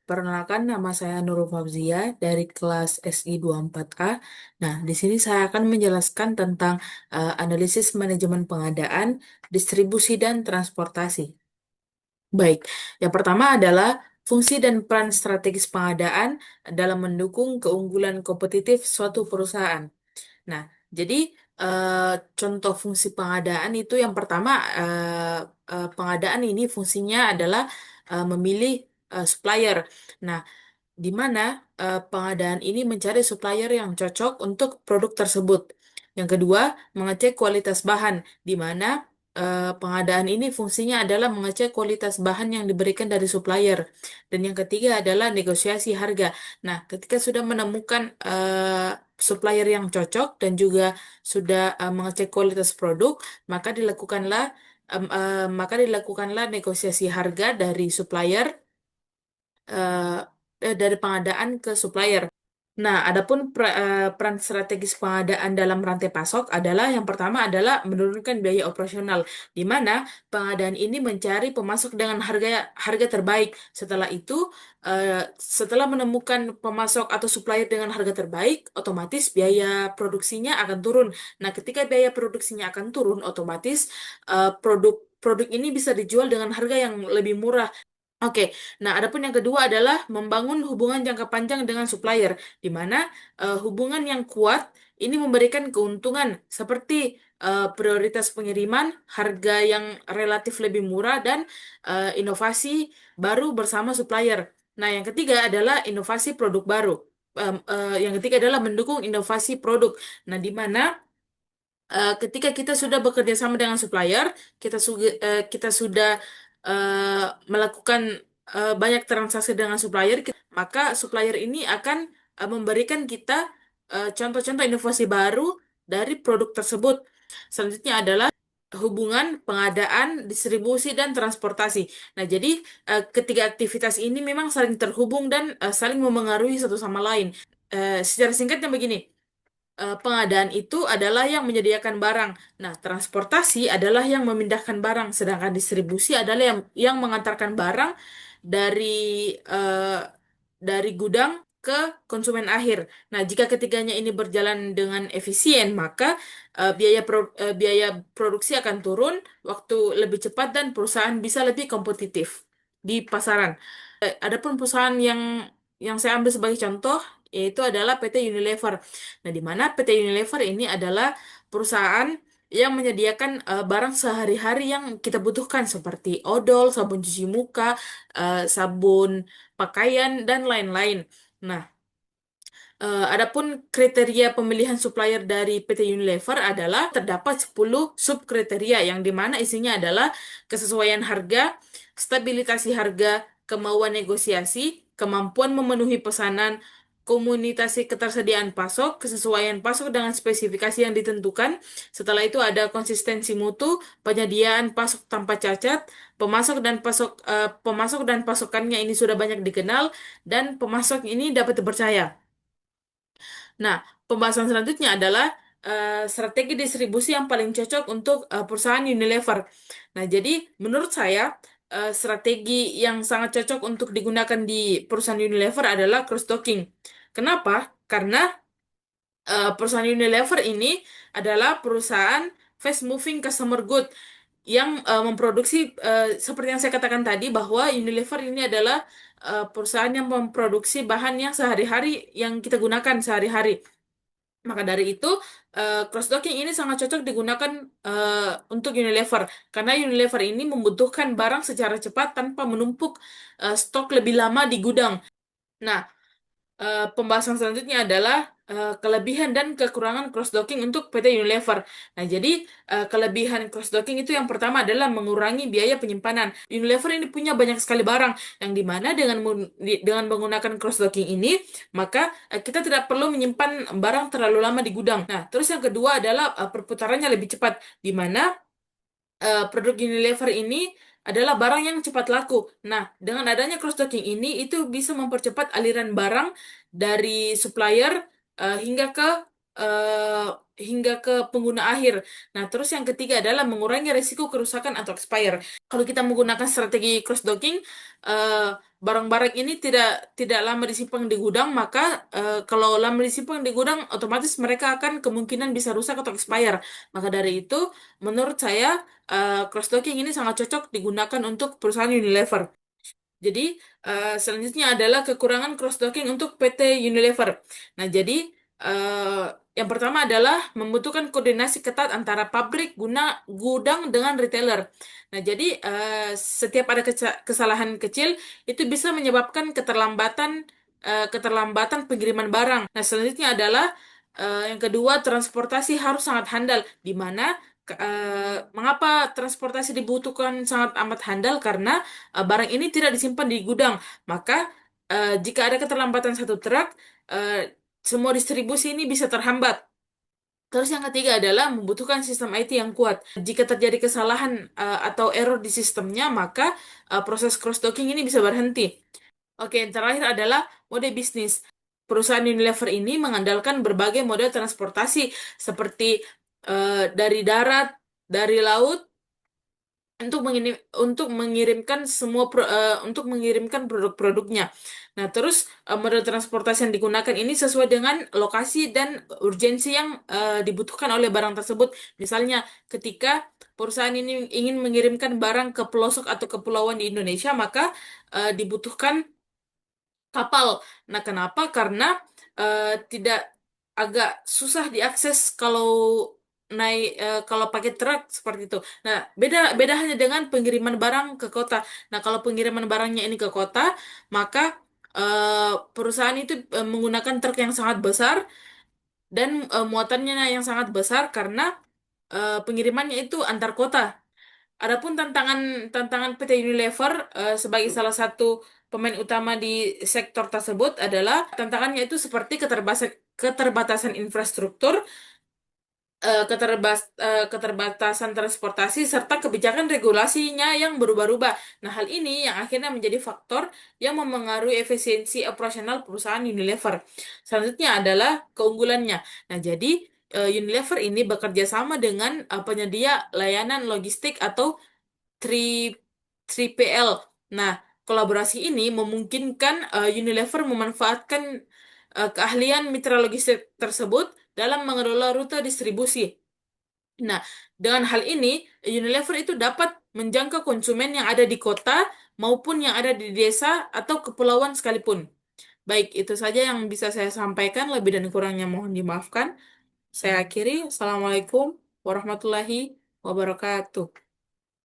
Perkenalkan, nama saya Nurul Fauziah dari kelas SI 24A. Nah, di sini saya akan menjelaskan tentang analisis manajemen pengadaan, distribusi, dan transportasi. Baik, yang pertama adalah fungsi dan peran strategis pengadaan dalam mendukung keunggulan kompetitif suatu perusahaan. Nah, jadi contoh fungsi pengadaan itu yang pertama, pengadaan ini fungsinya adalah memilih supplier. Nah, di mana pengadaan ini mencari supplier yang cocok untuk produk tersebut. Yang kedua, mengecek kualitas bahan, di mana pengadaan ini fungsinya adalah mengecek kualitas bahan yang diberikan dari supplier. Dan yang ketiga adalah negosiasi harga. Nah, ketika sudah menemukan supplier yang cocok dan juga sudah mengecek kualitas produk, maka dilakukanlah negosiasi harga dari supplier, dari pengadaan ke supplier. Nah, adapun peran strategis pengadaan dalam rantai pasok adalah yang pertama adalah menurunkan biaya operasional, di mana pengadaan ini mencari pemasok dengan harga harga terbaik. Setelah itu, eh, setelah menemukan pemasok atau supplier dengan harga terbaik, otomatis biaya produksinya akan turun. Nah, ketika biaya produksinya akan turun, otomatis produk ini bisa dijual dengan harga yang lebih murah. Oke, nah adapun yang kedua adalah membangun hubungan jangka panjang dengan supplier, di mana hubungan yang kuat ini memberikan keuntungan seperti prioritas pengiriman, harga yang relatif lebih murah, dan inovasi baru bersama supplier. Nah, yang ketiga adalah inovasi produk baru. Yang ketiga adalah mendukung inovasi produk. Nah, di mana ketika kita sudah bekerja sama dengan supplier, kita sudah melakukan banyak transaksi dengan supplier, maka supplier ini akan memberikan kita contoh-contoh inovasi baru dari produk tersebut. Selanjutnya adalah hubungan pengadaan, distribusi, dan transportasi. Nah, jadi ketiga aktivitas ini memang saling terhubung dan saling memengaruhi satu sama lain. Secara singkatnya begini, pengadaan itu adalah yang menyediakan barang. Nah, transportasi adalah yang memindahkan barang, sedangkan distribusi adalah yang mengantarkan barang dari eh, dari gudang ke konsumen akhir. Nah, jika ketiganya ini berjalan dengan efisien, maka biaya produksi akan turun, waktu lebih cepat, dan perusahaan bisa lebih kompetitif di pasaran. Adapun perusahaan yang saya ambil sebagai contoh yaitu adalah PT Unilever. Nah, di mana PT Unilever ini adalah perusahaan yang menyediakan barang sehari-hari yang kita butuhkan seperti odol, sabun cuci muka, sabun pakaian, dan lain-lain. Nah, adapun kriteria pemilihan supplier dari PT Unilever adalah terdapat 10 subkriteria yang dimana isinya adalah kesesuaian harga, stabilitasi harga, kemauan negosiasi, kemampuan memenuhi pesanan, komunitasi ketersediaan pasok, kesesuaian pasok dengan spesifikasi yang ditentukan. Setelah itu ada konsistensi mutu, penyediaan pasok tanpa cacat, pemasok dan pasokannya ini sudah banyak dikenal, dan pemasok ini dapat dipercaya. Nah, pembahasan selanjutnya adalah strategi distribusi yang paling cocok untuk perusahaan Unilever. Nah, jadi menurut saya strategi yang sangat cocok untuk digunakan di perusahaan Unilever adalah cross-docking. Kenapa? Karena perusahaan Unilever ini adalah perusahaan fast moving consumer good yang memproduksi, seperti yang saya katakan tadi, bahwa Unilever ini adalah perusahaan yang memproduksi bahan yang sehari-hari yang kita gunakan sehari-hari. Maka dari itu, cross-docking ini sangat cocok digunakan untuk Unilever, karena Unilever ini membutuhkan barang secara cepat tanpa menumpuk stok lebih lama di gudang. Nah, pembahasan selanjutnya adalah kelebihan dan kekurangan cross-docking untuk PT Unilever. Nah, jadi kelebihan cross-docking itu yang pertama adalah mengurangi biaya penyimpanan. Unilever ini punya banyak sekali barang, yang dimana dengan menggunakan cross-docking ini, maka kita tidak perlu menyimpan barang terlalu lama di gudang. Nah, terus yang kedua adalah perputarannya lebih cepat, di mana produk Unilever ini adalah barang yang cepat laku. Nah, dengan adanya cross-docking ini, itu bisa mempercepat aliran barang dari supplier hingga ke hingga ke pengguna akhir. Nah, terus yang ketiga adalah mengurangi risiko kerusakan atau expire. Kalau kita menggunakan strategi cross docking, eh, barang-barang ini tidak lama disimpan di gudang, maka kalau lama disimpan di gudang, otomatis mereka akan kemungkinan bisa rusak atau expire. Maka dari itu, menurut saya cross docking ini sangat cocok digunakan untuk perusahaan Unilever. Jadi, selanjutnya adalah kekurangan cross-docking untuk PT Unilever. Nah, jadi eh, yang pertama adalah membutuhkan koordinasi ketat antara pabrik, gudang dengan retailer. Nah, jadi setiap ada kesalahan kecil itu bisa menyebabkan keterlambatan pengiriman barang. Nah, selanjutnya adalah yang kedua, transportasi harus sangat handal, di mana mengapa transportasi dibutuhkan sangat amat handal? Karena barang ini tidak disimpan di gudang. Maka, jika ada keterlambatan satu truk, eh, semua distribusi ini bisa terhambat. Terus yang ketiga adalah membutuhkan sistem IT yang kuat. Jika terjadi kesalahan atau error di sistemnya, maka proses cross-docking ini bisa berhenti. Oke, yang terakhir adalah mode bisnis. Perusahaan Unilever ini mengandalkan berbagai mode transportasi seperti dari darat, dari laut, untuk mengirimkan untuk mengirimkan produk-produknya. Nah, terus model transportasi yang digunakan ini sesuai dengan lokasi dan urgensi yang dibutuhkan oleh barang tersebut. Misalnya, ketika perusahaan ini ingin mengirimkan barang ke pelosok atau kepulauan di Indonesia, maka dibutuhkan kapal. Nah, kenapa? Karena tidak agak susah diakses kalau pakai truk seperti itu. Nah, beda beda hanya dengan pengiriman barang ke kota. Nah, kalau pengiriman barangnya ini ke kota, maka perusahaan itu menggunakan truk yang sangat besar dan muatannya yang sangat besar karena pengirimannya itu antar kota. Adapun tantangan tantangan PT Unilever sebagai salah satu pemain utama di sektor tersebut adalah tantangannya itu seperti keterbatasan infrastruktur, keterbatasan transportasi serta kebijakan regulasinya yang berubah-ubah. Nah, hal ini yang akhirnya menjadi faktor yang memengaruhi efisiensi operasional perusahaan Unilever. Selanjutnya adalah keunggulannya. Nah, jadi Unilever ini bekerja sama dengan penyedia layanan logistik atau 3 3PL. Nah, kolaborasi ini memungkinkan Unilever memanfaatkan keahlian mitra logistik tersebut dalam mengelola rute distribusi. Nah, dengan hal ini, Unilever itu dapat menjangkau konsumen yang ada di kota maupun yang ada di desa atau kepulauan sekalipun. Baik, itu saja yang bisa saya sampaikan. Lebih dan kurangnya mohon dimaafkan. Saya akhiri. Assalamualaikum warahmatullahi wabarakatuh.